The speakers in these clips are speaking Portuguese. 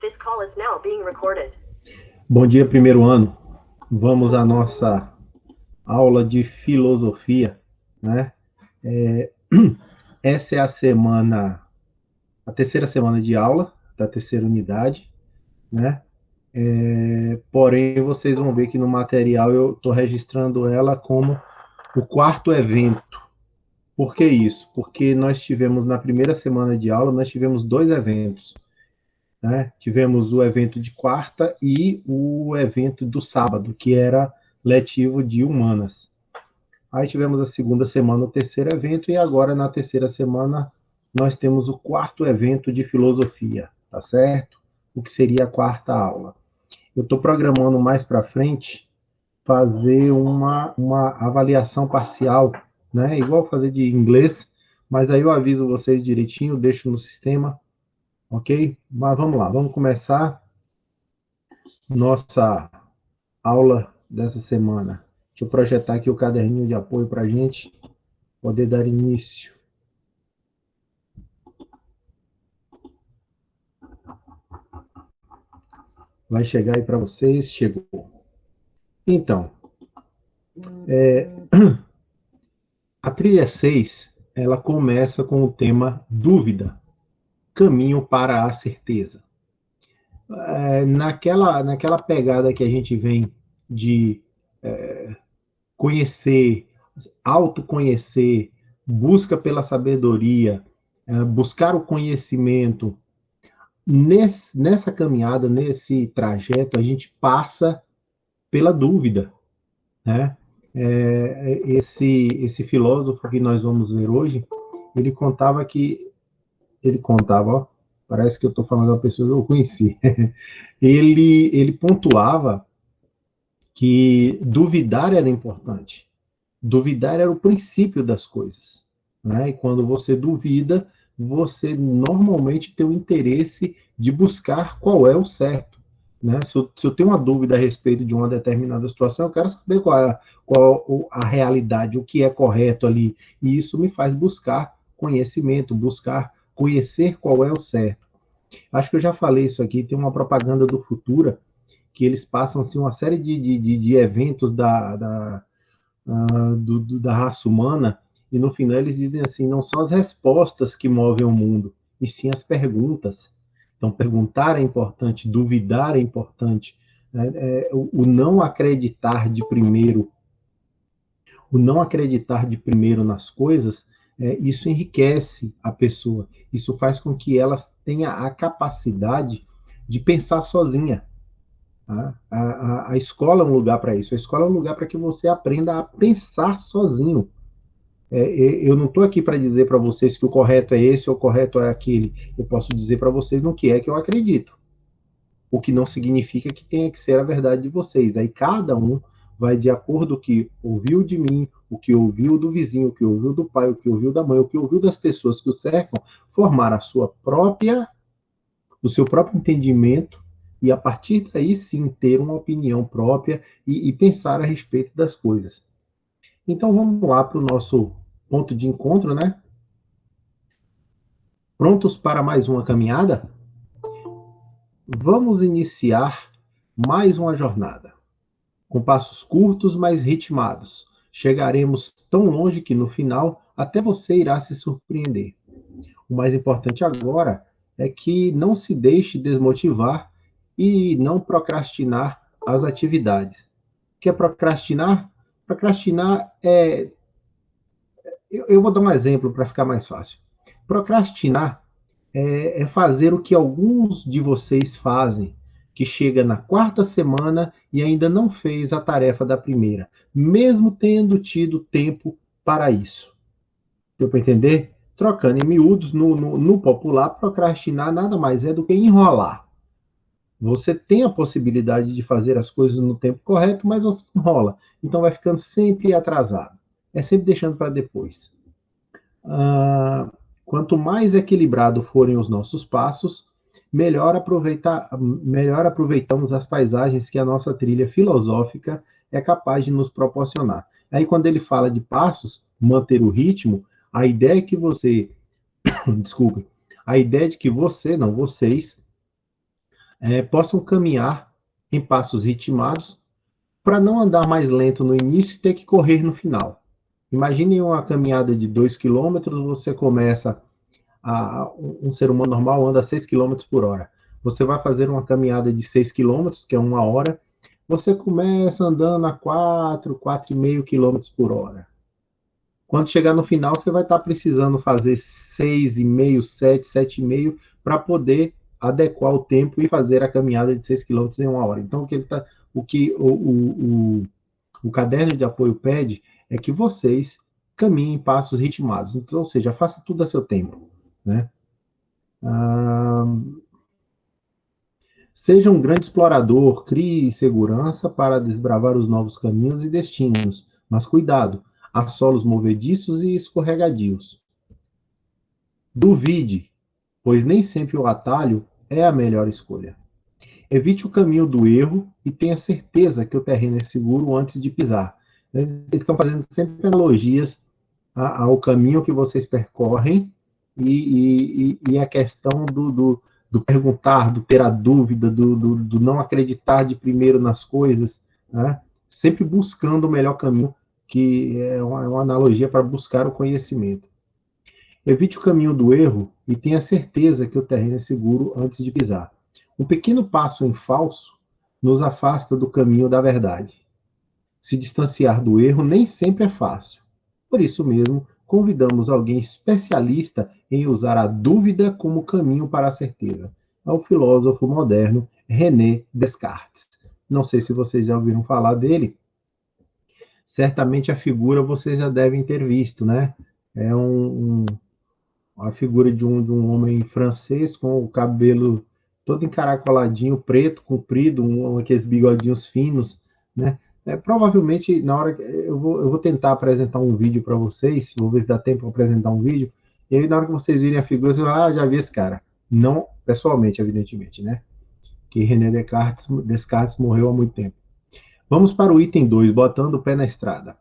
This call is now being recorded. Bom dia, primeiro ano. Vamos à nossa aula de filosofia, né? Essa é a terceira semana de aula da terceira unidade, né? Porém, vocês vão ver que no material eu estou registrando ela como o quarto evento. Por que isso? Porque nós tivemos na primeira semana de aula, nós tivemos dois eventos, né? Tivemos o evento de quarta e o evento do sábado, que era letivo de humanas. Aí tivemos a segunda semana o terceiro evento e agora na terceira semana nós temos o quarto evento de filosofia, tá certo? O que seria a quarta aula. Eu estou programando mais para frente fazer uma avaliação parcial, né? Igual fazer de inglês, mas aí eu aviso vocês direitinho, deixo no sistema, ok? Mas vamos lá, vamos começar nossa aula dessa semana. Deixa eu projetar aqui o caderninho de apoio para a gente poder dar início. Vai chegar aí para vocês, chegou. Então, a trilha 6, ela começa com o tema dúvida, caminho para a certeza. Naquela pegada que a gente vem de conhecer, autoconhecer, busca pela sabedoria, buscar o conhecimento. Nessa caminhada, nesse trajeto, a gente passa pela dúvida, né? Esse filósofo que nós vamos ver hoje, ele contava, ó, parece que eu estou falando de uma pessoa que eu conheci. Ele pontuava que duvidar era importante. Duvidar era o princípio das coisas, né? E quando você duvida, você normalmente tem o interesse de buscar qual é o certo, né? Se eu tenho uma dúvida a respeito de uma determinada situação, eu quero saber qual a realidade, o que é correto ali, e isso me faz buscar conhecimento, buscar conhecer qual é o certo. Acho que eu já falei isso aqui, tem uma propaganda do Futura, que eles passam assim, uma série de eventos da raça humana, e no final eles dizem assim, não são as respostas que movem o mundo, e sim as perguntas. Então, perguntar é importante, duvidar é importante, né? O não acreditar de primeiro, nas coisas, isso enriquece a pessoa, isso faz com que ela tenha a capacidade de pensar sozinha. Tá? A escola é um lugar para isso. A escola é um lugar para que você aprenda a pensar sozinho. Eu não estou aqui para dizer para vocês que o correto é esse ou o correto é aquele. Eu posso dizer para vocês no que é que eu acredito. O que não significa que tenha que ser a verdade de vocês. Aí cada um vai de acordo com o que ouviu de mim, o que ouviu do vizinho, o que ouviu do pai, o que ouviu da mãe, o que ouviu das pessoas que o cercam, formar o seu próprio entendimento e, a partir daí, sim, ter uma opinião própria e pensar a respeito das coisas. Então, vamos lá para o nosso ponto de encontro, né? Prontos para mais uma caminhada? Vamos iniciar mais uma jornada. Com passos curtos, mas ritmados. Chegaremos tão longe que, no final, até você irá se surpreender. O mais importante agora é que não se deixe desmotivar e não procrastinar as atividades. O que é procrastinar? Procrastinar é. Eu vou dar um exemplo para ficar mais fácil. Procrastinar é fazer o que alguns de vocês fazem, que chega na quarta semana e ainda não fez a tarefa da primeira, mesmo tendo tido tempo para isso. Deu para entender? Trocando em miúdos, no popular, procrastinar nada mais é do que enrolar. Você tem a possibilidade de fazer as coisas no tempo correto, mas você enrola. Então vai ficando sempre atrasado. É sempre deixando para depois. Quanto mais equilibrado forem os nossos passos, melhor aproveitamos as paisagens que a nossa trilha filosófica é capaz de nos proporcionar. Aí, quando ele fala de passos, manter o ritmo, a ideia é que você, desculpe, a ideia de que você, não, vocês, possam caminhar em passos ritmados para não andar mais lento no início e ter que correr no final. Imagine uma caminhada de 2 quilômetros, você começa um ser humano normal anda 6 quilômetros por hora. Você vai fazer uma caminhada de 6 quilômetros, que é 1 hora, você começa andando a 4,5 quilômetros por hora. Quando chegar no final, você vai estar precisando fazer 6,5, 7, 7,5 para poder adequar o tempo e fazer a caminhada de 6 quilômetros em 1 hora. Então, o que o caderno de apoio pede é que vocês caminhem em passos ritmados. Então, ou seja, faça tudo a seu tempo, né? Seja um grande explorador, crie segurança para desbravar os novos caminhos e destinos, mas cuidado, há solos movediços e escorregadios. Duvide, pois nem sempre o atalho é a melhor escolha. Evite o caminho do erro e tenha certeza que o terreno é seguro antes de pisar. Eles estão fazendo sempre analogias ao caminho que vocês percorrem e a questão do perguntar, do ter a dúvida, do não acreditar de primeiro nas coisas, né? Sempre buscando o melhor caminho, que é uma analogia para buscar o conhecimento. Evite o caminho do erro e tenha certeza que o terreno é seguro antes de pisar. Um pequeno passo em falso nos afasta do caminho da verdade. Se distanciar do erro nem sempre é fácil. Por isso mesmo, convidamos alguém especialista em usar a dúvida como caminho para a certeza. É o filósofo moderno René Descartes. Não sei se vocês já ouviram falar dele. Certamente a figura vocês já devem ter visto, né? É a figura de um homem francês com o cabelo todo encaracoladinho, preto, comprido, aqueles bigodinhos finos, né? Provavelmente, na hora que eu vou tentar apresentar um vídeo para vocês, vou ver se dá tempo para apresentar um vídeo, e aí na hora que vocês virem a figura, vocês vão, já vi esse cara. Não pessoalmente, evidentemente, né? Que René Descartes morreu há muito tempo. Vamos para o item 2, botando o pé na estrada.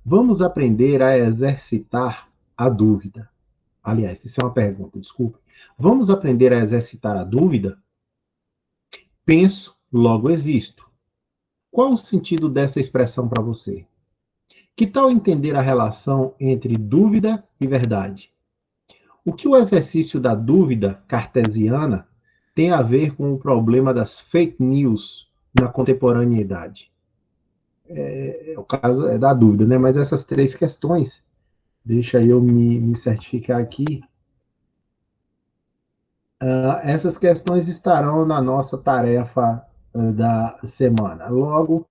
Vamos aprender a exercitar a dúvida. Aliás, isso é uma pergunta, desculpe. Vamos aprender a exercitar a dúvida? Penso, logo existo. Qual o sentido dessa expressão para você? Que tal entender a relação entre dúvida e verdade? O que o exercício da dúvida cartesiana tem a ver com o problema das fake news na contemporaneidade? O caso é da dúvida, né? Mas essas 3 questões, deixa eu me certificar aqui. Essas questões estarão na nossa tarefa da semana. Logo,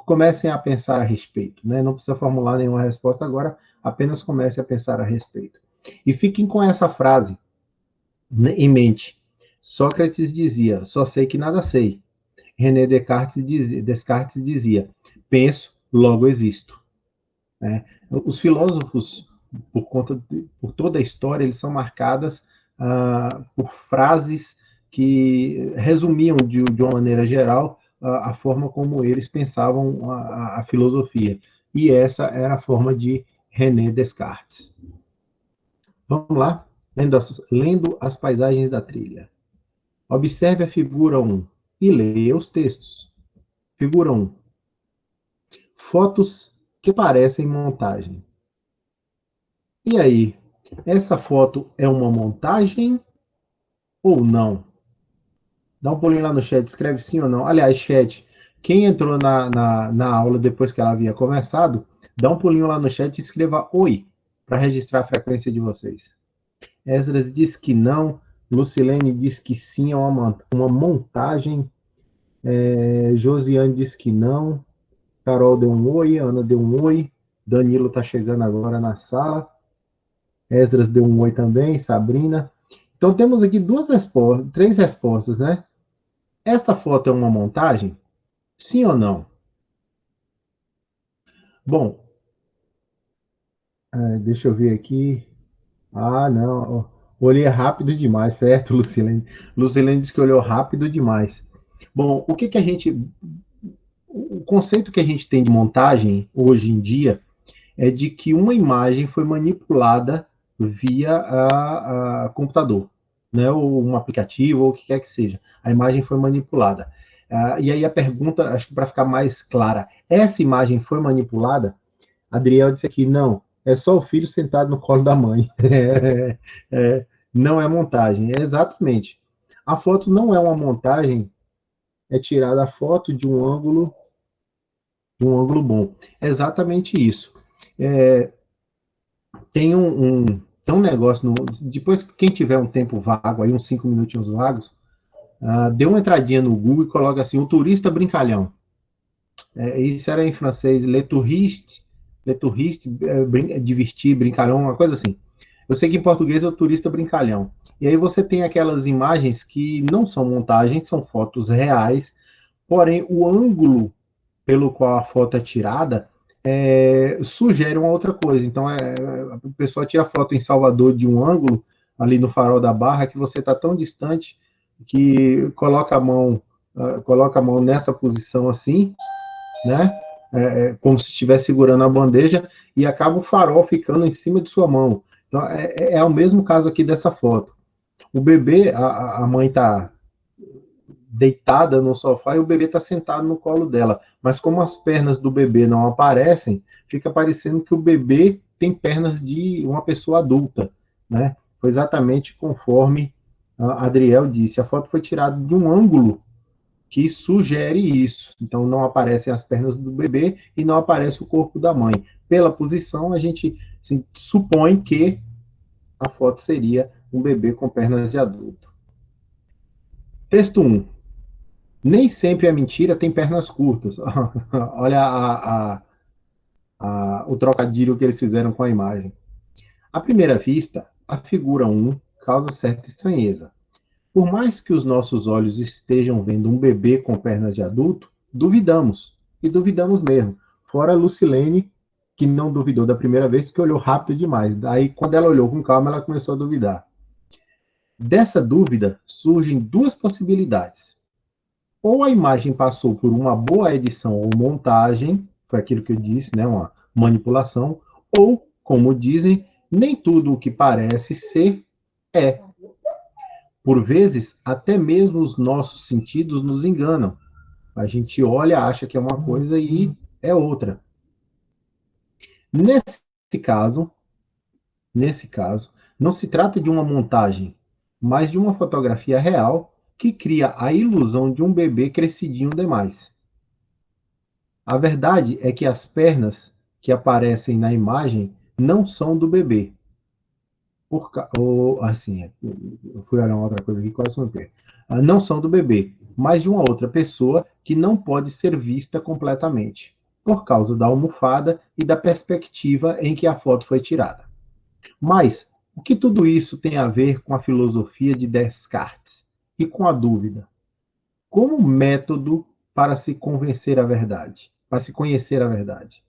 comecem a pensar a respeito, né? Não precisa formular nenhuma resposta agora, apenas comece a pensar a respeito. E fiquem com essa frase em mente. Sócrates dizia, só sei que nada sei. René Descartes dizia, penso, logo existo. Os filósofos, por toda a história, eles são marcadas por frases que resumiam de uma maneira geral a forma como eles pensavam a filosofia. E essa era a forma de René Descartes. Vamos lá? Lendo as paisagens da trilha. Observe a figura 1 e leia os textos. Figura 1. Fotos que parecem montagem. E aí, essa foto é uma montagem ou não? Dá um pulinho lá no chat, escreve sim ou não. Aliás, chat, quem entrou na aula depois que ela havia começado, dá um pulinho lá no chat e escreva oi, para registrar a frequência de vocês. Esdras diz que não, Lucilene diz que sim, é uma montagem. Josiane diz que não, Carol deu um oi, Ana deu um oi, Danilo está chegando agora na sala, Esdras deu um oi também, Sabrina. Então temos aqui 3 respostas, né? Esta foto é uma montagem? Sim ou não? Bom, deixa eu ver aqui. Não. Olhei rápido demais, certo, Lucilene? Lucilene disse que olhou rápido demais. Bom, o conceito que a gente tem de montagem hoje em dia é de que uma imagem foi manipulada via a computador. né, ou um aplicativo, ou o que quer que seja. A imagem foi manipulada. E aí a pergunta, acho que para ficar mais clara, essa imagem foi manipulada? Adriel disse aqui, não, é só o filho sentado no colo da mãe. Não é montagem, exatamente. A foto não é uma montagem, é tirada a foto de um ângulo bom. É exatamente isso. Tem um negócio, depois quem tiver um tempo vago, aí uns 5 minutinhos vagos, dê uma entradinha no Google e coloca assim, o turista brincalhão. Isso era em francês, le touriste, divertir, brincalhão, uma coisa assim. Eu sei que em português é o turista brincalhão. E aí você tem aquelas imagens que não são montagens, são fotos reais, porém o ângulo pelo qual a foto é tirada sugere uma outra coisa. Então, a pessoa tira foto em Salvador de um ângulo, ali no Farol da Barra, que você está tão distante que coloca a mão nessa posição assim, né? Como se estivesse segurando a bandeja, e acaba o farol ficando em cima de sua mão. Então, é o mesmo caso aqui dessa foto. O bebê, a mãe está deitada no sofá e o bebê está sentado no colo dela. Mas como as pernas do bebê não aparecem, fica parecendo que o bebê tem pernas de uma pessoa adulta, né? Foi exatamente conforme a Adriel disse. A foto foi tirada de um ângulo que sugere isso. Então, não aparecem as pernas do bebê e não aparece o corpo da mãe. Pela posição, a gente assim, supõe que a foto seria um bebê com pernas de adulto. Texto 1. Nem sempre a mentira tem pernas curtas. Olha o trocadilho que eles fizeram com a imagem. À primeira vista, a figura 1 causa certa estranheza. Por mais que os nossos olhos estejam vendo um bebê com pernas de adulto, duvidamos. E duvidamos mesmo. Fora a Lucilene, que não duvidou da primeira vez, porque olhou rápido demais. Daí, quando ela olhou com calma, ela começou a duvidar. Dessa dúvida surgem duas possibilidades. Ou a imagem passou por uma boa edição ou montagem, foi aquilo que eu disse, né, uma manipulação, ou, como dizem, nem tudo o que parece ser é. Por vezes, até mesmo os nossos sentidos nos enganam. A gente olha, acha que é uma coisa e é outra. Nesse caso, não se trata de uma montagem, mas de uma fotografia real que cria a ilusão de um bebê crescidinho demais. A verdade é que as pernas que aparecem na imagem não são do bebê. Eu fui olhar uma outra coisa aqui, quase me perdi. Não são do bebê, mas de uma outra pessoa que não pode ser vista completamente, por causa da almofada e da perspectiva em que a foto foi tirada. Mas o que tudo isso tem a ver com a filosofia de Descartes e com a dúvida? Como método para se convencer a verdade, para se conhecer a verdade.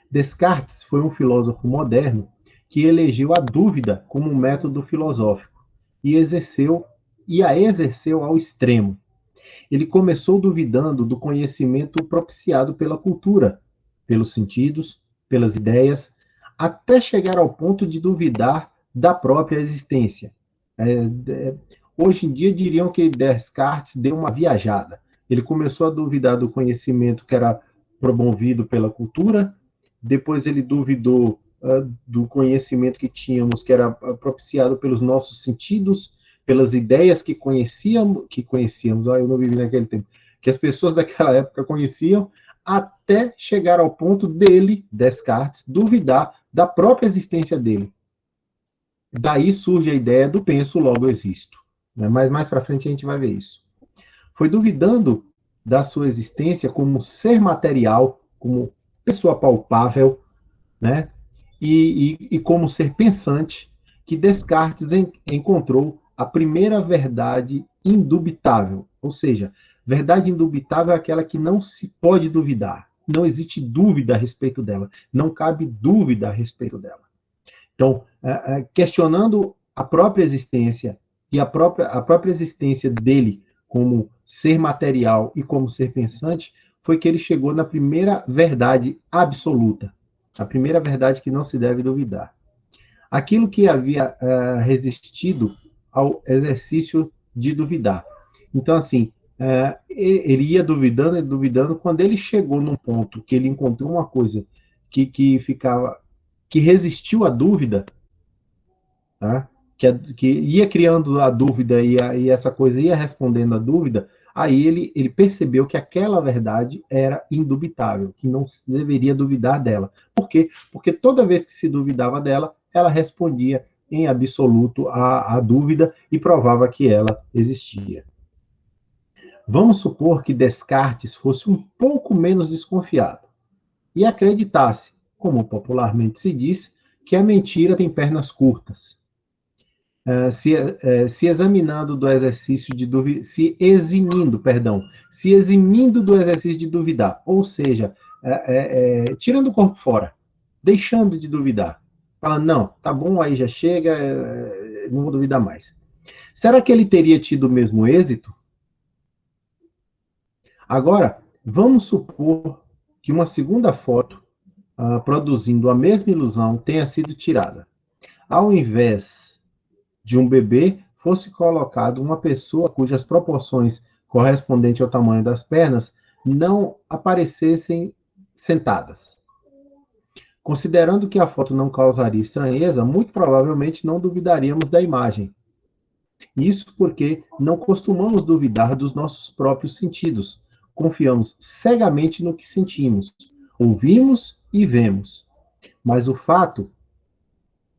Descartes foi um filósofo moderno que elegeu a dúvida como um método filosófico e a exerceu ao extremo. Ele começou duvidando do conhecimento propiciado pela cultura, pelos sentidos, pelas ideias, até chegar ao ponto de duvidar da própria existência. Hoje em dia diriam que Descartes deu uma viajada. Ele começou a duvidar do conhecimento que era promovido pela cultura, depois ele duvidou do conhecimento que tínhamos, que era propiciado pelos nossos sentidos, pelas ideias que conhecíamos, eu não vivi naquele tempo, que as pessoas daquela época conheciam, até chegar ao ponto dele, Descartes, duvidar da própria existência dele. Daí surge a ideia do penso, logo existo. Mas mais para frente a gente vai ver isso. Foi duvidando da sua existência como ser material, como pessoa palpável, né? E como ser pensante, que Descartes encontrou a primeira verdade indubitável. Ou seja, verdade indubitável é aquela que não se pode duvidar. Não existe dúvida a respeito dela. Não cabe dúvida a respeito dela. Então, questionando a própria existência e a própria existência dele como ser material e como ser pensante, foi que ele chegou na primeira verdade absoluta, a primeira verdade que não se deve duvidar. Aquilo que havia resistido ao exercício de duvidar. Então, assim, ele ia duvidando, quando ele chegou num ponto que ele encontrou uma coisa que resistiu à dúvida, tá? Que ia criando a dúvida e essa coisa ia respondendo a dúvida, aí ele percebeu que aquela verdade era indubitável, que não se deveria duvidar dela. Por quê? Porque toda vez que se duvidava dela, ela respondia em absoluto à dúvida e provava que ela existia. Vamos supor que Descartes fosse um pouco menos desconfiado e acreditasse, como popularmente se diz, que a mentira tem pernas curtas. Se examinando do exercício de duvidar, se eximindo do exercício de duvidar, ou seja, tirando o corpo fora, deixando de duvidar, falando, não, tá bom, aí já chega, não vou duvidar mais. Será que ele teria tido o mesmo êxito? Agora, vamos supor que uma segunda foto, produzindo a mesma ilusão, tenha sido tirada. Ao invés de um bebê, fosse colocado uma pessoa cujas proporções correspondentes ao tamanho das pernas não aparecessem sentadas. Considerando que a foto não causaria estranheza, muito provavelmente não duvidaríamos da imagem. Isso porque não costumamos duvidar dos nossos próprios sentidos. Confiamos cegamente no que sentimos, ouvimos e vemos. Mas o fato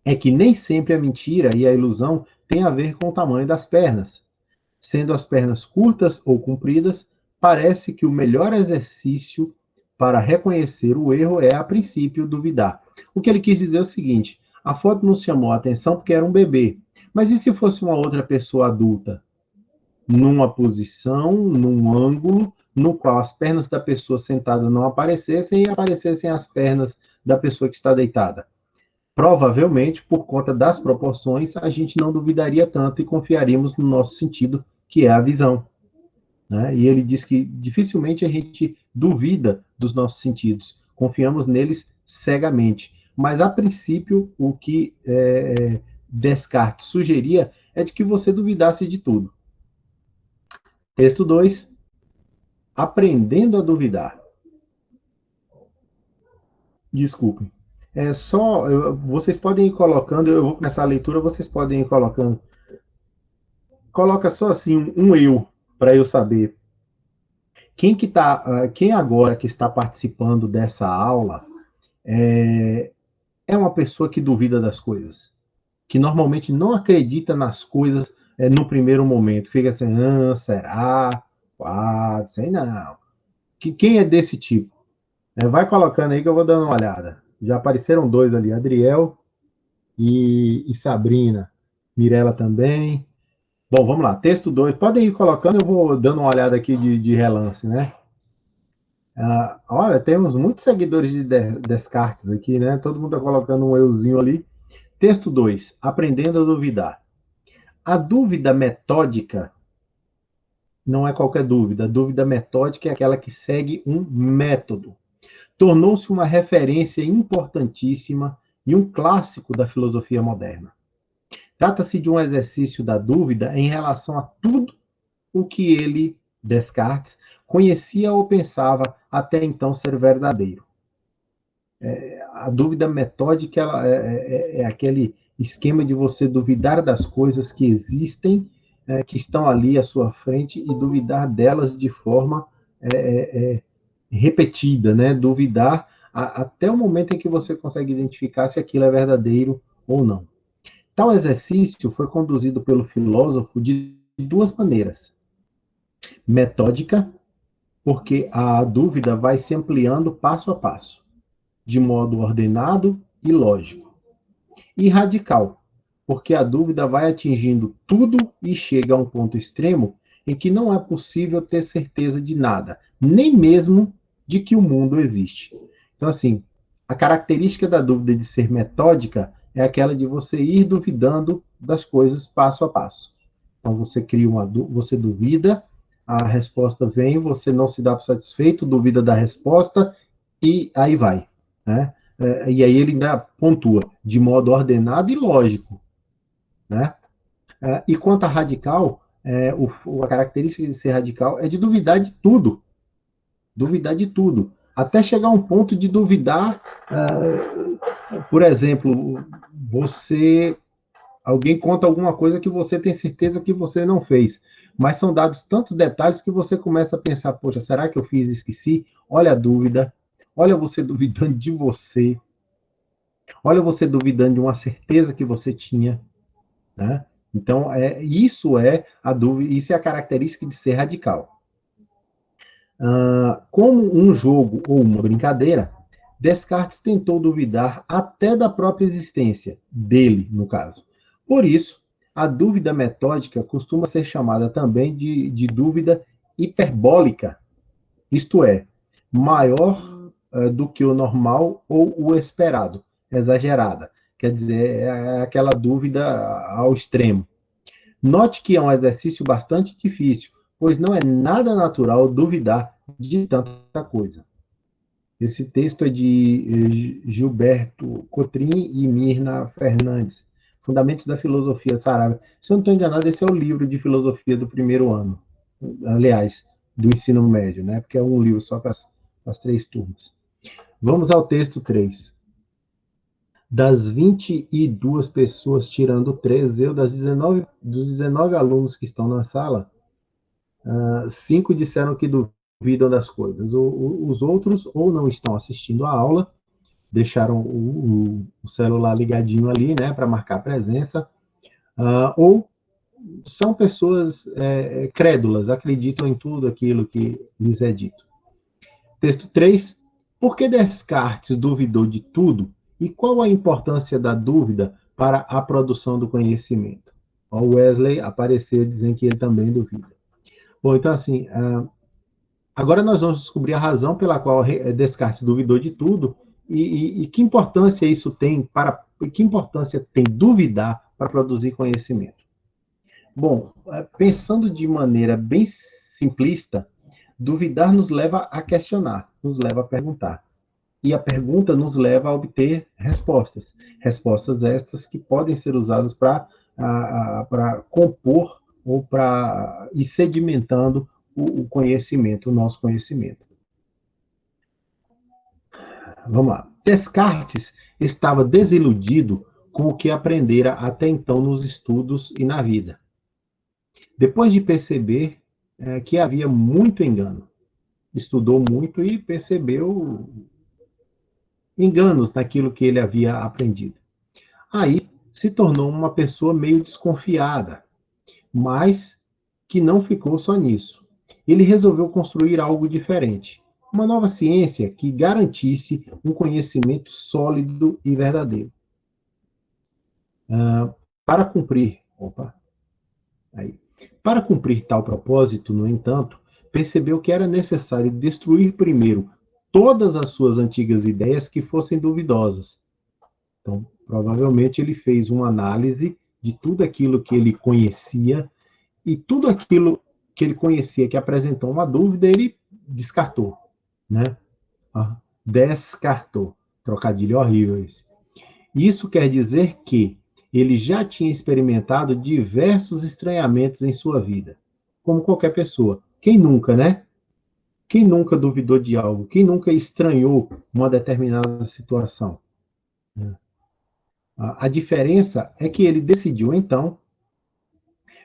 é que nem sempre a mentira e a ilusão têm a ver com o tamanho das pernas. Sendo as pernas curtas ou compridas, parece que o melhor exercício para reconhecer o erro é, a princípio, duvidar. O que ele quis dizer é o seguinte: a foto nos chamou a atenção porque era um bebê. Mas e se fosse uma outra pessoa adulta? Numa posição, num ângulo, no qual as pernas da pessoa sentada não aparecessem e aparecessem as pernas da pessoa que está deitada. Provavelmente, por conta das proporções, a gente não duvidaria tanto e confiaríamos no nosso sentido, que é a visão. Né? E ele diz que dificilmente a gente duvida dos nossos sentidos, confiamos neles cegamente. Mas, a princípio, o que Descartes sugeria é de que você duvidasse de tudo. Texto 2. Aprendendo a duvidar. Desculpem. Vocês podem ir colocando, eu vou começar a leitura, vocês podem ir colocando. Coloca só assim um eu, para eu saber. Quem agora que está participando dessa aula é uma pessoa que duvida das coisas, que normalmente não acredita nas coisas no primeiro momento. Fica assim, será? Sei não. Quem é desse tipo? Vai colocando aí que eu vou dando uma olhada. Já apareceram dois ali, Adriel e Sabrina. Mirella também. Bom, vamos lá. Texto 2. Podem ir colocando, eu vou dando uma olhada aqui de relance, né? Olha, temos muitos seguidores de Descartes aqui, né? Todo mundo está colocando um euzinho ali. Texto 2. Aprendendo a duvidar. A dúvida metódica não é qualquer dúvida. A dúvida metódica é aquela que segue um método. Tornou-se uma referência importantíssima e um clássico da filosofia moderna. Trata-se de um exercício da dúvida em relação a tudo o que ele, Descartes, conhecia ou pensava até então ser verdadeiro. A dúvida metódica é aquele esquema de você duvidar das coisas que existem, que estão ali à sua frente, e duvidar delas de forma repetida, né? Duvidar até o momento em que você consegue identificar se aquilo é verdadeiro ou não. Tal exercício foi conduzido pelo filósofo de duas maneiras. Metódica, porque a dúvida vai se ampliando passo a passo, de modo ordenado e lógico. E radical, porque a dúvida vai atingindo tudo e chega a um ponto extremo em que não é possível ter certeza de nada, nem mesmo de que o mundo existe. Então, assim, a característica da dúvida de ser metódica é aquela de você ir duvidando das coisas passo a passo. Então, você duvida, a resposta vem, você não se dá por satisfeito, duvida da resposta, e aí vai. Né? E aí ele ainda pontua, de modo ordenado e lógico. Né? E quanto a radical, a característica de ser radical é de duvidar de tudo. Duvidar de tudo. Até chegar a um ponto de duvidar, por exemplo, alguém conta alguma coisa que você tem certeza que você não fez, mas são dados tantos detalhes que você começa a pensar, poxa, será que eu fiz e esqueci? Olha a dúvida, olha você duvidando de você, olha você duvidando de uma certeza que você tinha, né? Então, isso é a dúvida, isso é a característica de ser radical. Como um jogo ou uma brincadeira, Descartes tentou duvidar até da própria existência, dele, no caso. Por isso, a dúvida metódica costuma ser chamada também de dúvida hiperbólica, isto é, maior do que o normal ou o esperado, exagerada. Quer dizer, é aquela dúvida ao extremo. Note que é um exercício bastante difícil, pois não é nada natural duvidar de tanta coisa. Esse texto é de Gilberto Cotrim e Mirna Fernandes, Fundamentos da Filosofia Saraiva. Se eu não estou enganado, esse é o livro de filosofia do primeiro ano, aliás, do ensino médio, né? Porque é um livro só para as 3 turmas. Vamos ao texto 3. Das 22 pessoas, tirando 3, dos 19 alunos que estão na sala, 5 disseram que duvidam das coisas. Os outros ou não estão assistindo a aula, deixaram o celular ligadinho ali, né, para marcar presença, ou são pessoas crédulas, acreditam em tudo aquilo que lhes é dito. Texto 3. Por que Descartes duvidou de tudo e qual a importância da dúvida para a produção do conhecimento? O Wesley apareceu dizendo que ele também duvida. Bom, então assim, agora nós vamos descobrir a razão pela qual Descartes duvidou de tudo e que importância isso tem que importância tem duvidar para produzir conhecimento. Bom, pensando de maneira bem simplista, duvidar nos leva a questionar, nos leva a perguntar. E a pergunta nos leva a obter respostas. Respostas estas que podem ser usadas para compor ou para ir sedimentando o conhecimento, o nosso conhecimento. Vamos lá. Descartes estava desiludido com o que aprendera até então nos estudos e na vida. Depois de perceber que havia muito engano, estudou muito e percebeu enganos naquilo que ele havia aprendido. Aí se tornou uma pessoa meio desconfiada, mas que não ficou só nisso. Ele resolveu construir algo diferente, uma nova ciência que garantisse um conhecimento sólido e verdadeiro. Para cumprir, para cumprir tal propósito, no entanto, percebeu que era necessário destruir primeiro todas as suas antigas ideias que fossem duvidosas. Então, provavelmente ele fez uma análise de tudo aquilo que ele conhecia e tudo aquilo que ele conhecia que apresentou uma dúvida, ele descartou, né? Descartou. Trocadilho horrível esse. Isso quer dizer que ele já tinha experimentado diversos estranhamentos em sua vida, como qualquer pessoa. Quem nunca, né? Quem nunca duvidou de algo? Quem nunca estranhou uma determinada situação? A diferença é que ele decidiu, então,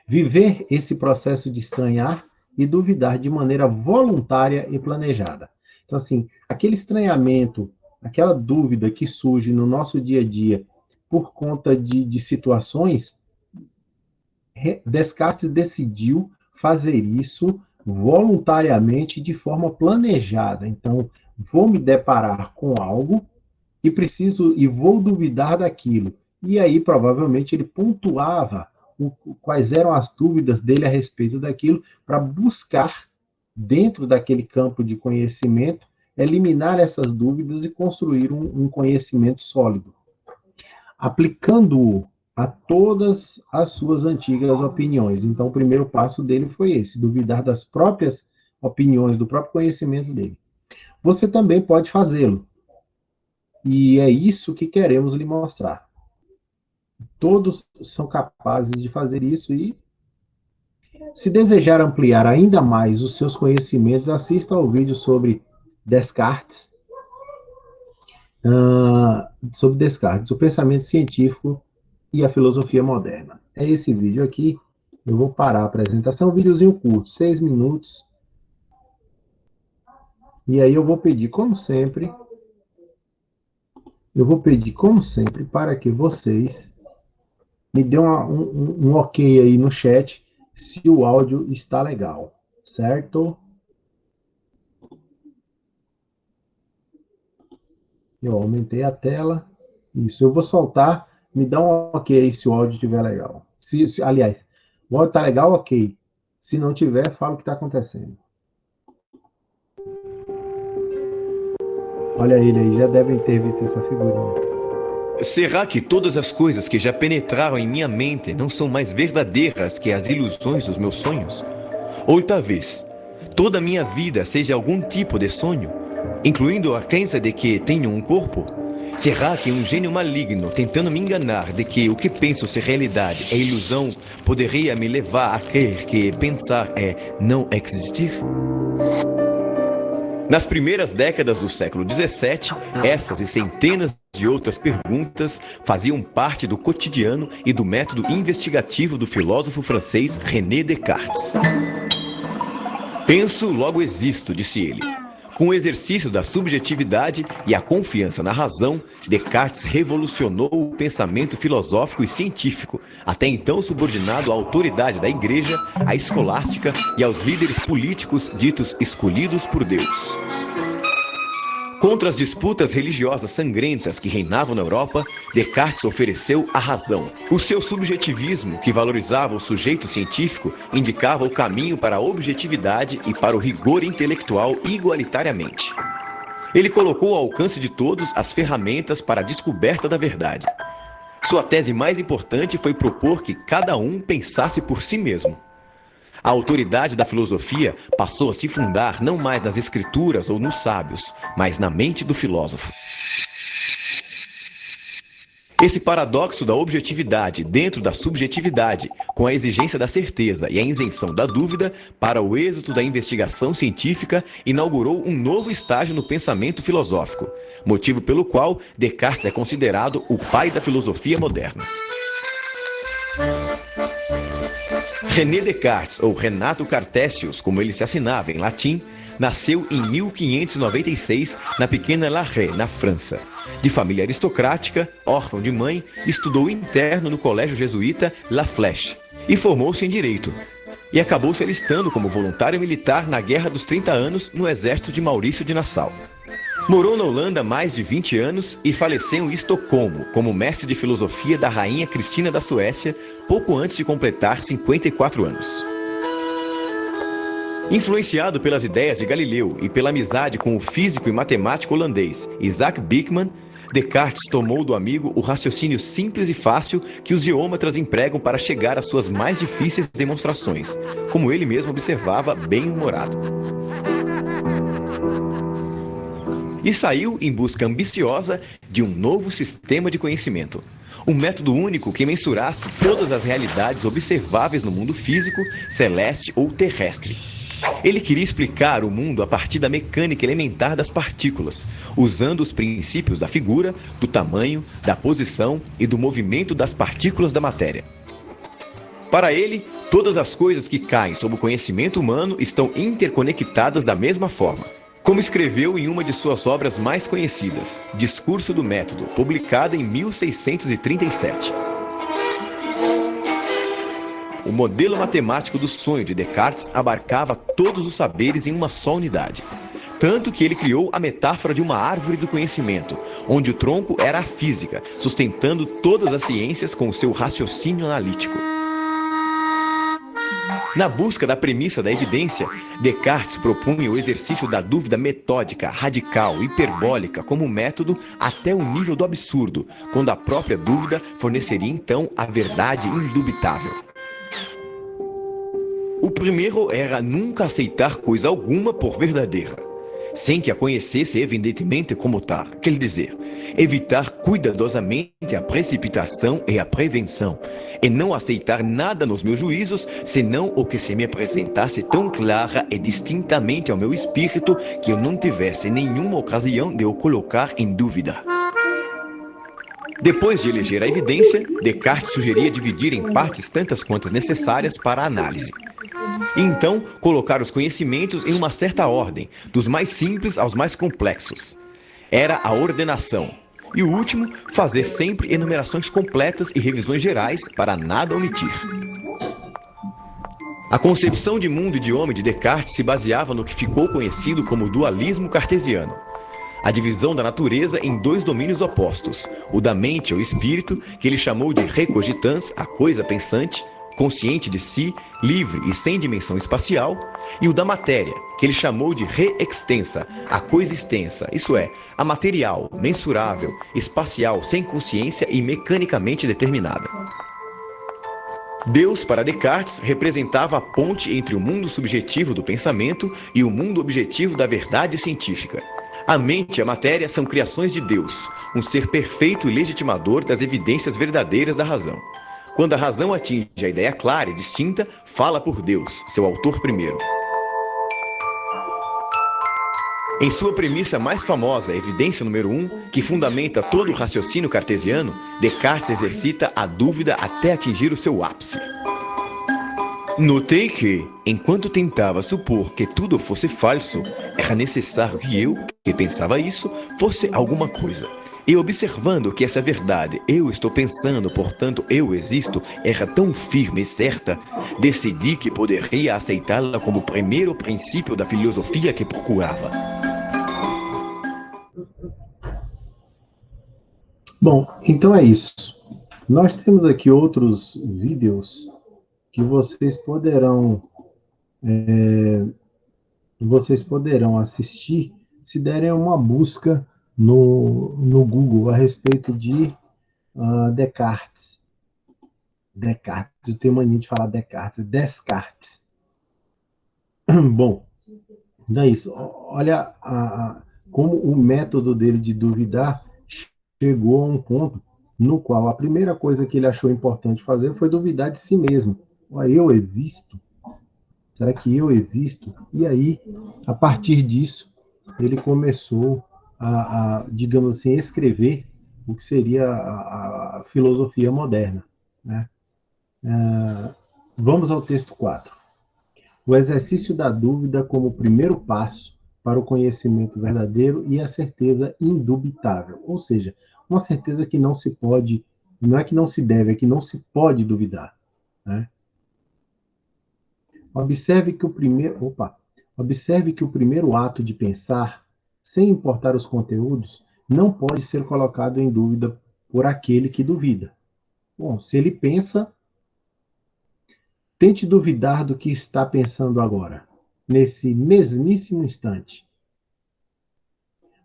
viver esse processo de estranhar e duvidar de maneira voluntária e planejada. Então, assim, aquele estranhamento, aquela dúvida que surge no nosso dia a dia por conta de situações, Descartes decidiu fazer isso voluntariamente, de forma planejada. Então, vou me deparar com algo e vou duvidar daquilo. E aí, provavelmente, ele pontuava quais eram as dúvidas dele a respeito daquilo, para buscar, dentro daquele campo de conhecimento, eliminar essas dúvidas e construir um conhecimento sólido, aplicando-o a todas as suas antigas opiniões. Então, o primeiro passo dele foi esse, duvidar das próprias opiniões, do próprio conhecimento dele. Você também pode fazê-lo. E é isso que queremos lhe mostrar. Todos são capazes de fazer isso e, se desejar ampliar ainda mais os seus conhecimentos, assista ao vídeo sobre Descartes, o pensamento científico e a filosofia moderna. É esse vídeo aqui. Eu vou parar a apresentação, um videozinho curto, 6 minutos. E aí eu vou pedir, como sempre, para que vocês me dêem um ok aí no chat se o áudio está legal, certo? Eu aumentei a tela. Isso, eu vou soltar. Me dá um ok aí se o áudio estiver legal. Aliás, o áudio está legal, ok. Se não tiver, fala o que está acontecendo. Olha ele aí, já devem ter visto essa figurinha. Será que todas as coisas que já penetraram em minha mente não são mais verdadeiras que as ilusões dos meus sonhos? Ou talvez toda a minha vida seja algum tipo de sonho, incluindo a crença de que tenho um corpo? Será que um gênio maligno tentando me enganar de que o que penso ser realidade é ilusão poderia me levar a crer que pensar é não existir? Nas primeiras décadas do século XVII, essas e centenas de outras perguntas faziam parte do cotidiano e do método investigativo do filósofo francês René Descartes. Penso, logo existo, disse ele. Com o exercício da subjetividade e a confiança na razão, Descartes revolucionou o pensamento filosófico e científico, até então subordinado à autoridade da Igreja, à escolástica e aos líderes políticos ditos escolhidos por Deus. Contra as disputas religiosas sangrentas que reinavam na Europa, Descartes ofereceu a razão. O seu subjetivismo, que valorizava o sujeito científico, indicava o caminho para a objetividade e para o rigor intelectual igualitariamente. Ele colocou ao alcance de todos as ferramentas para a descoberta da verdade. Sua tese mais importante foi propor que cada um pensasse por si mesmo. A autoridade da filosofia passou a se fundar não mais nas escrituras ou nos sábios, mas na mente do filósofo. Esse paradoxo da objetividade dentro da subjetividade, com a exigência da certeza e a isenção da dúvida, para o êxito da investigação científica, inaugurou um novo estágio no pensamento filosófico, motivo pelo qual Descartes é considerado o pai da filosofia moderna. René Descartes, ou Renato Cartesius, como ele se assinava em latim, nasceu em 1596 na pequena La Haye, na França. De família aristocrática, órfão de mãe, estudou interno no colégio jesuíta La Flèche e formou-se em Direito. E acabou se alistando como voluntário militar na Guerra dos 30 Anos no exército de Maurício de Nassau. Morou na Holanda mais de 20 anos e faleceu em Estocolmo como mestre de filosofia da rainha Cristina da Suécia, pouco antes de completar 54 anos. Influenciado pelas ideias de Galileu e pela amizade com o físico e matemático holandês Isaac Bikman, Descartes tomou do amigo o raciocínio simples e fácil que os geômetras empregam para chegar às suas mais difíceis demonstrações, como ele mesmo observava, bem-humorado. E saiu em busca ambiciosa de um novo sistema de conhecimento. Um método único que mensurasse todas as realidades observáveis no mundo físico, celeste ou terrestre. Ele queria explicar o mundo a partir da mecânica elementar das partículas, usando os princípios da figura, do tamanho, da posição e do movimento das partículas da matéria. Para ele, todas as coisas que caem sob o conhecimento humano estão interconectadas da mesma forma. Como escreveu em uma de suas obras mais conhecidas, Discurso do Método, publicada em 1637. O modelo matemático do sonho de Descartes abarcava todos os saberes em uma só unidade. Tanto que ele criou a metáfora de uma árvore do conhecimento, onde o tronco era a física, sustentando todas as ciências com o seu raciocínio analítico. Na busca da premissa da evidência, Descartes propunha o exercício da dúvida metódica, radical, hiperbólica como método até o nível do absurdo, quando a própria dúvida forneceria então a verdade indubitável. O primeiro era nunca aceitar coisa alguma por verdadeira. sem que a conhecesse evidentemente como tal. Quer dizer, evitar cuidadosamente a precipitação e a prevenção, e não aceitar nada nos meus juízos, senão o que se me apresentasse tão clara e distintamente ao meu espírito que eu não tivesse nenhuma ocasião de o colocar em dúvida. Depois de eleger a evidência, Descartes sugeria dividir em partes tantas quantas necessárias para a análise. E então, colocar os conhecimentos em uma certa ordem, dos mais simples aos mais complexos. Era a ordenação. E o último, fazer sempre enumerações completas e revisões gerais para nada omitir. A concepção de mundo e de homem de Descartes se baseava no que ficou conhecido como dualismo cartesiano. A divisão da natureza em dois domínios opostos, o da mente ou espírito, que ele chamou de recogitans, a coisa pensante, consciente de si, livre e sem dimensão espacial, e o da matéria, que ele chamou de re-extensa, a coisa extensa, isso é, a material, mensurável, espacial, sem consciência e mecanicamente determinada. Deus, para Descartes, representava a ponte entre o mundo subjetivo do pensamento e o mundo objetivo da verdade científica. A mente e a matéria são criações de Deus, um ser perfeito e legitimador das evidências verdadeiras da razão. Quando a razão atinge a ideia clara e distinta, fala por Deus, seu autor primeiro. Em sua premissa mais famosa, a evidência número 1, que fundamenta todo o raciocínio cartesiano, Descartes exercita a dúvida até atingir o seu ápice. Notei que, enquanto tentava supor que tudo fosse falso, era necessário que eu, que pensava isso, fosse alguma coisa. E observando que essa verdade, eu estou pensando, portanto eu existo, era tão firme e certa, decidi que poderia aceitá-la como o primeiro princípio da filosofia que procurava. Bom, então é isso. Nós temos aqui outros vídeos que vocês poderão assistir se derem uma busca no Google a respeito de Descartes. Descartes, eu tenho mania de falar Descartes. Bom, não é isso. Olha como o método dele de duvidar chegou a um ponto no qual a primeira coisa que ele achou importante fazer foi duvidar de si mesmo. Eu existo? Será que eu existo? E aí, a partir disso, ele começou digamos assim, escrever o que seria a filosofia moderna, né? Vamos ao texto 4. O exercício da dúvida como primeiro passo para o conhecimento verdadeiro e a certeza indubitável. Ou seja, uma certeza que não se pode, não é que não se deve, é que não se pode duvidar, né? Observe que o primeiro ato de pensar, sem importar os conteúdos, não pode ser colocado em dúvida por aquele que duvida. Bom, se ele pensa, tente duvidar do que está pensando agora, nesse mesmíssimo instante.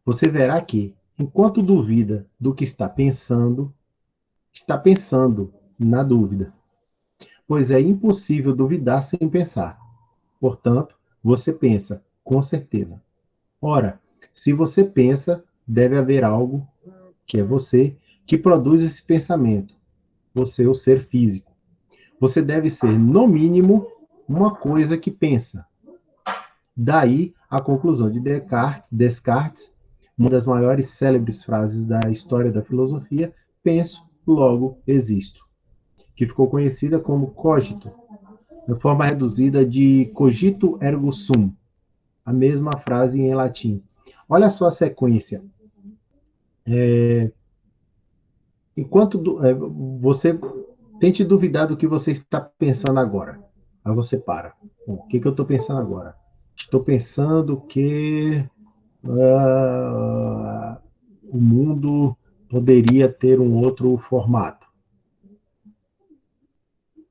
Você verá que, enquanto duvida do que está pensando na dúvida. Pois é impossível duvidar sem pensar. Portanto, você pensa, com certeza. Ora, se você pensa, deve haver algo, que é você, que produz esse pensamento. Você, o ser físico. Você deve ser, no mínimo, uma coisa que pensa. Daí a conclusão de Descartes, uma das maiores célebres frases da história da filosofia, penso, logo existo, que ficou conhecida como cogito, na forma reduzida de cogito ergo sum, a mesma frase em latim. Olha só a sequência. Enquanto você tente duvidar do que você está pensando agora, aí você para. Bom, o que eu estou pensando agora? Estou pensando que o mundo poderia ter um outro formato,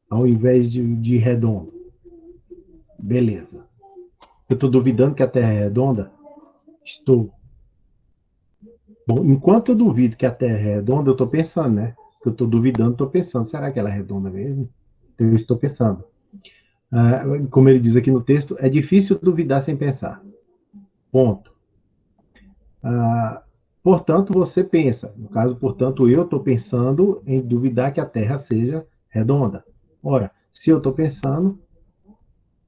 ao invés de redondo. Beleza. Eu estou duvidando que a Terra é redonda? Estou. Bom, enquanto eu duvido que a Terra é redonda, eu estou pensando, né? Eu estou duvidando, estou pensando, será que ela é redonda mesmo? Então, eu estou pensando. Como ele diz aqui no texto, é difícil duvidar sem pensar. Ponto. Portanto, você pensa, no caso, portanto, eu estou pensando em duvidar que a Terra seja redonda. Ora, se eu estou pensando,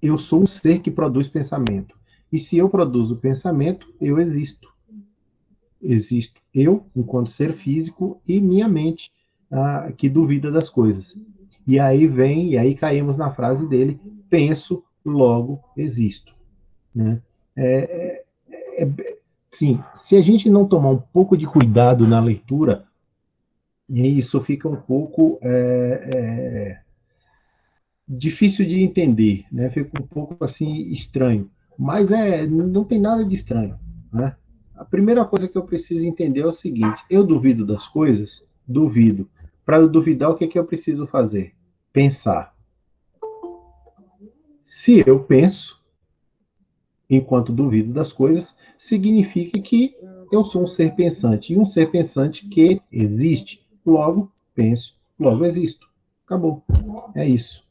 eu sou um ser que produz pensamento. E se eu produzo pensamento, eu existo. Existo eu, enquanto ser físico, e minha mente, que duvida das coisas. E aí caímos na frase dele: penso, logo existo. Né? É, é, é, sim, se a gente não tomar um pouco de cuidado na leitura, isso fica um pouco difícil de entender, né? Fica um pouco assim estranho, mas não tem nada de estranho, né? A primeira coisa que eu preciso entender é o seguinte: eu duvido das coisas, duvido. Para eu duvidar, o que eu preciso fazer? Pensar. Se eu penso, enquanto duvido das coisas, significa que eu sou um ser pensante. E um ser pensante que existe. Logo, penso, logo existo. Acabou. É isso.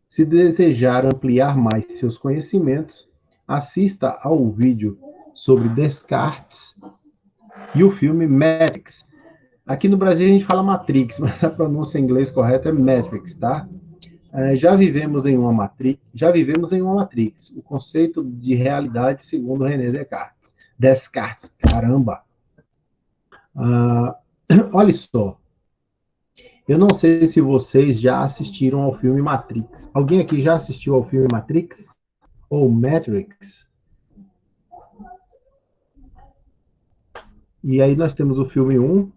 Se desejar ampliar mais seus conhecimentos, assista ao vídeo sobre Descartes e o filme Matrix. Aqui no Brasil a gente fala Matrix, mas a pronúncia em inglês correta é Matrix, tá? Já vivemos em uma Matrix, o conceito de realidade segundo René Descartes. Descartes, caramba! Ah, olha só, eu não sei se vocês já assistiram ao filme Matrix. Alguém aqui já assistiu ao filme Matrix? Ou Matrix? E aí nós temos o filme um.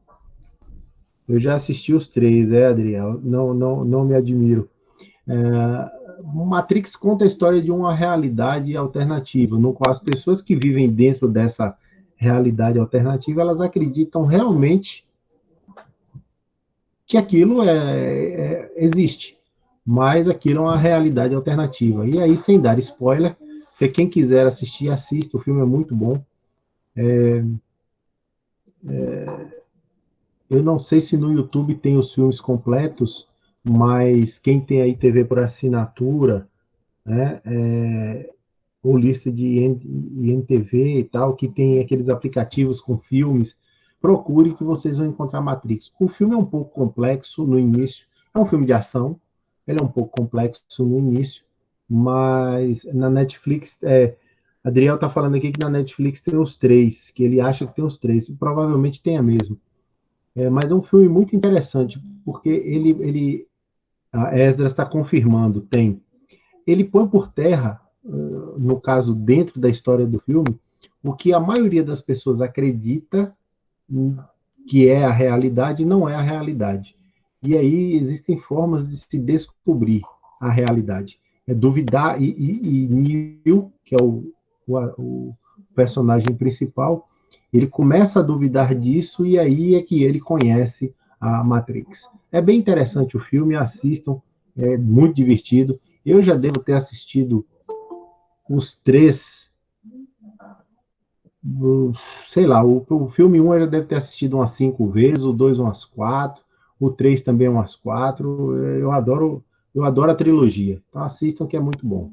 Eu já assisti os três, Adriel? Não me admiro. Matrix conta a história de uma realidade alternativa, no qual as pessoas que vivem dentro dessa realidade alternativa, elas acreditam realmente que aquilo existe, mas aquilo é uma realidade alternativa. E aí, sem dar spoiler, quem quiser assistir, assista, o filme é muito bom. Eu não sei se no YouTube tem os filmes completos, mas quem tem aí TV por assinatura, né, ou lista de INTV e tal, que tem aqueles aplicativos com filmes, procure que vocês vão encontrar Matrix. O filme é um pouco complexo no início, é um filme de ação, ele é um pouco complexo no início, mas na Netflix, Adriel está falando aqui que na Netflix tem os três, que ele acha que tem os três, e provavelmente tenha mesmo. Mas é um filme muito interessante, porque a Esdras está confirmando, tem. Ele põe por terra, no caso, dentro da história do filme, o que a maioria das pessoas acredita que é a realidade não é a realidade. E aí existem formas de se descobrir a realidade. É duvidar, e Neo, que é o personagem principal, ele começa a duvidar disso e aí é que ele conhece a Matrix. É bem interessante o filme, assistam, é muito divertido. Eu já devo ter assistido os três, sei lá, o filme 1 eu já deve ter assistido umas 5 vezes, o 2 umas 4, o 3 também umas 4. Eu adoro a trilogia. Então assistam que é muito bom.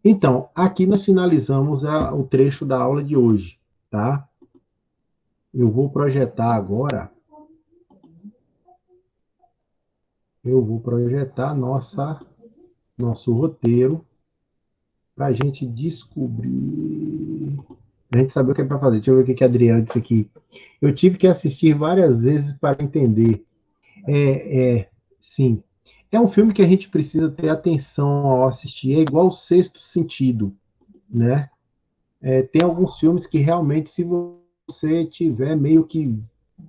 Então, aqui nós finalizamos o trecho da aula de hoje, tá? Eu vou projetar agora. Eu vou projetar nosso roteiro para a gente descobrir, para a gente saber o que é para fazer. Deixa eu ver o que a Adriana disse aqui. Eu tive que assistir várias vezes para entender. Sim. É um filme que a gente precisa ter atenção ao assistir. É igual o Sexto Sentido, né? Tem alguns filmes que realmente, se você tiver meio que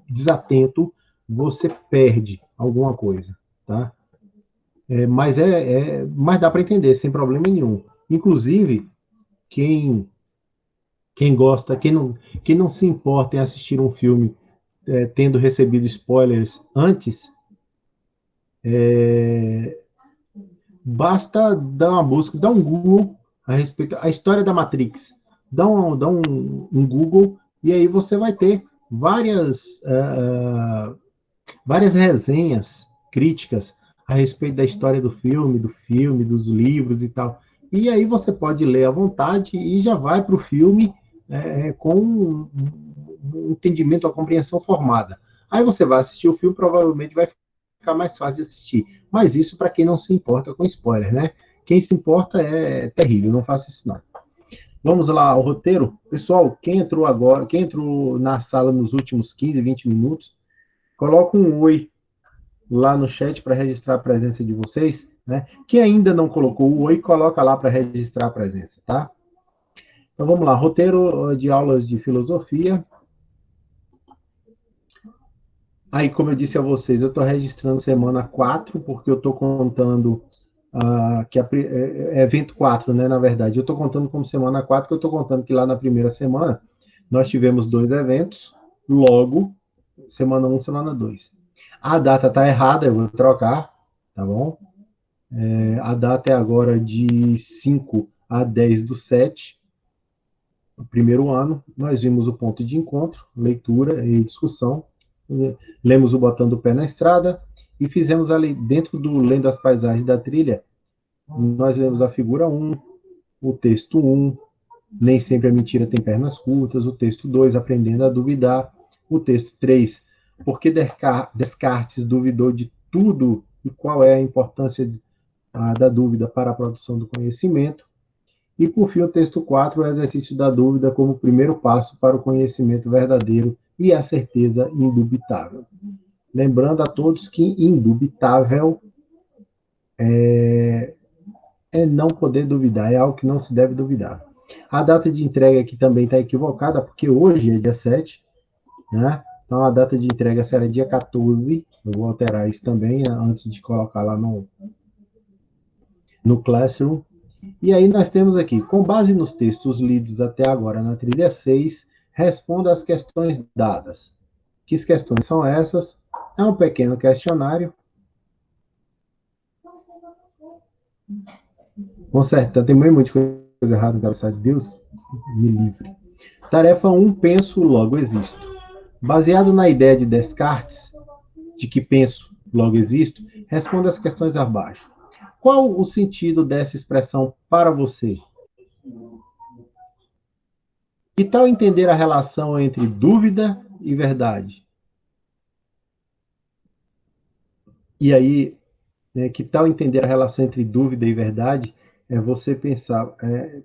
desatento, você perde alguma coisa, tá? Mas dá para entender sem problema nenhum. Inclusive, quem gosta, quem não se importa em assistir um filme tendo recebido spoilers antes, basta dar uma busca, dar um Google a respeito a história da Matrix. Dá um Google e aí você vai ter várias resenhas críticas a respeito da história do filme, dos livros e tal. E aí você pode ler à vontade e já vai para o filme com um entendimento, uma compreensão formada. Aí você vai assistir o filme, provavelmente vai ficar mais fácil de assistir. Mas isso para quem não se importa com spoiler, né? Quem se importa é terrível, não faça isso não. Vamos lá ao roteiro. Pessoal, quem entrou agora, quem entrou na sala nos últimos 15, 20 minutos, coloca um oi lá no chat para registrar a presença de vocês, né? Quem ainda não colocou o oi, coloca lá para registrar a presença, tá? Então vamos lá, roteiro de aulas de filosofia. Aí, como eu disse a vocês, eu estou registrando semana 4, porque eu estou contando que é evento 4, né, na verdade. Eu estou contando como semana 4, porque eu estou contando que lá na primeira semana nós tivemos 2 eventos, logo, semana 1, semana 2. A data está errada, eu vou trocar, tá bom? A data é agora de 5 a 10/7, o primeiro ano. Nós vimos o ponto de encontro, leitura e discussão. Lemos o Botando o Pé na Estrada e fizemos ali, dentro do Lendo as Paisagens da Trilha, nós lemos a figura 1, o texto 1, Nem Sempre a Mentira Tem Pernas Curtas, o texto 2, Aprendendo a Duvidar, o texto 3, Por que Descartes duvidou de tudo e qual é a importância da dúvida para a produção do conhecimento, e, por fim, o texto 4, o exercício da dúvida como primeiro passo para o conhecimento verdadeiro e a certeza indubitável. Lembrando a todos que indubitável é não poder duvidar, é algo que não se deve duvidar. A data de entrega aqui também está equivocada, porque hoje é dia 7, né? Então a data de entrega será dia 14. Eu vou alterar isso também, antes de colocar lá no Classroom. E aí nós temos aqui, com base nos textos lidos até agora na trilha 6, responda às questões dadas. Que questões são essas? É um pequeno questionário. Conserta, tem muita coisa errada, engraçado. Deus me livre. Tarefa 1, penso, logo existo. Baseado na ideia de Descartes, de que penso, logo existo, responda as questões abaixo. Qual o sentido dessa expressão para você? Que tal entender a relação entre dúvida e verdade? E aí, que tal entender a relação entre dúvida e verdade? É você pensar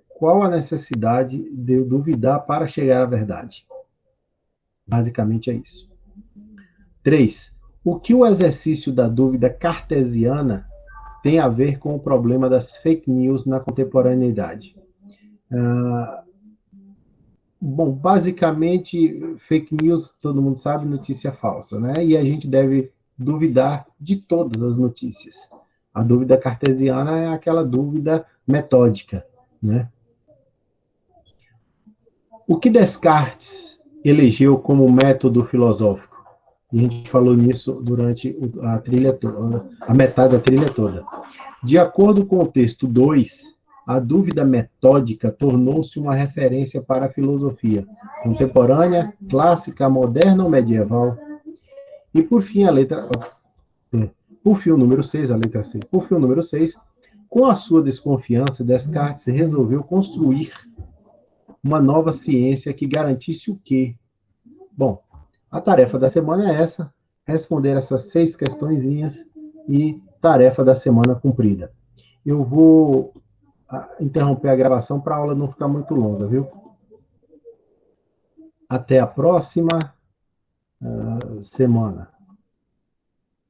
qual a necessidade de eu duvidar para chegar à verdade. Basicamente é isso. 3. O que o exercício da dúvida cartesiana tem a ver com o problema das fake news na contemporaneidade? Bom, basicamente, fake news, todo mundo sabe, notícia falsa, né? E a gente deve duvidar de todas as notícias. A dúvida cartesiana é aquela dúvida metódica, né? O que Descartes elegeu como método filosófico? E a gente falou nisso durante a trilha toda, a metade da trilha toda. De acordo com o texto 2, a dúvida metódica tornou-se uma referência para a filosofia contemporânea, clássica, moderna ou medieval. E por fim, o número 6, a letra C. Por fim, o número 6, com a sua desconfiança, Descartes resolveu construir uma nova ciência que garantisse o quê? Bom, a tarefa da semana é essa, responder essas 6 questõezinhas e tarefa da semana cumprida. Eu vou interromper a gravação para a aula não ficar muito longa, viu? Até a próxima semana.